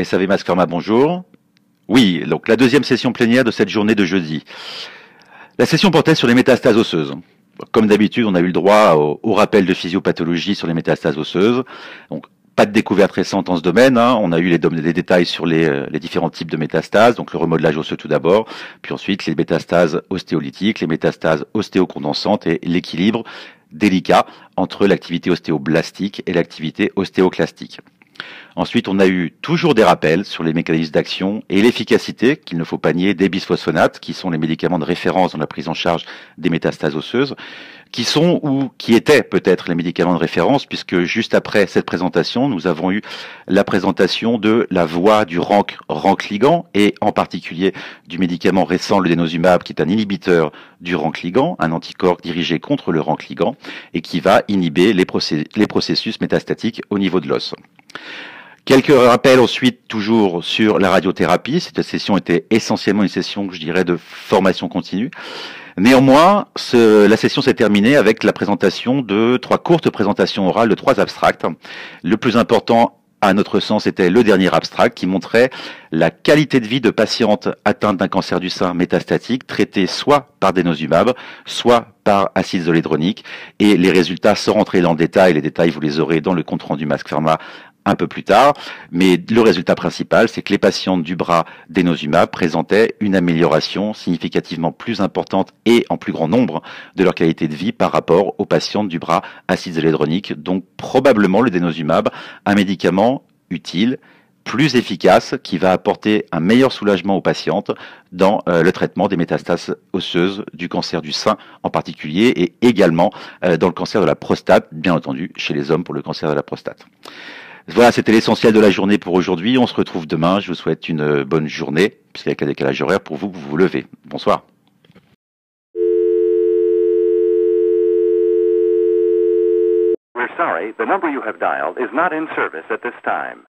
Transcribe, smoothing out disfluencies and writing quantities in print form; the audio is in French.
SAV Masque Pharma, bonjour. Oui, donc la deuxième session plénière de cette journée de jeudi. La session portait sur les métastases osseuses. Comme d'habitude, on a eu le droit au rappel de physiopathologie sur les métastases osseuses. Donc, pas de découverte récente en ce domaine. On a eu les détails sur les différents types de métastases. Donc, le remodelage osseux tout d'abord, puis ensuite les métastases ostéolytiques, les métastases ostéocondensantes et l'équilibre délicat entre l'activité ostéoblastique et l'activité ostéoclastique. Ensuite, on a eu toujours des rappels sur les mécanismes d'action et l'efficacité, qu'il ne faut pas nier, des bisphosphonates, qui sont les médicaments de référence dans la prise en charge des métastases osseuses, qui sont ou qui étaient peut-être les médicaments de référence, puisque juste après cette présentation, nous avons eu la présentation de la voie du RANK ligand, et en particulier du médicament récent, le denosumab, qui est un inhibiteur du RANK ligand, un anticorps dirigé contre le RANK ligand, et qui va inhiber les processus métastatiques au niveau de l'os. Quelques rappels ensuite toujours sur la radiothérapie. Cette session était essentiellement une session, je dirais, de formation continue. Néanmoins, la session s'est terminée avec la présentation de 3 courtes présentations orales de 3 abstracts. Le plus important, à notre sens, était le dernier abstract qui montrait la qualité de vie de patientes atteintes d'un cancer du sein métastatique traitées soit par denosumab, soit par acide zoledronique. Et les résultats, sans rentrer dans le détail, les détails vous les aurez dans le compte-rendu Masque Pharma un peu plus tard, mais le résultat principal, c'est que les patientes du bras denosumab présentaient une amélioration significativement plus importante et en plus grand nombre de leur qualité de vie par rapport aux patientes du bras acide zoledronique. Donc probablement le denosumab, un médicament utile, plus efficace, qui va apporter un meilleur soulagement aux patientes dans le traitement des métastases osseuses du cancer du sein en particulier, et également dans le cancer de la prostate, bien entendu chez les hommes pour le cancer de la prostate. Voilà, c'était l'essentiel de la journée pour aujourd'hui. On se retrouve demain. Je vous souhaite une bonne journée, puisqu'avec un décalage horaire pour vous, vous vous levez. Bonsoir. We're sorry, the number you have dialed is not in service at this time.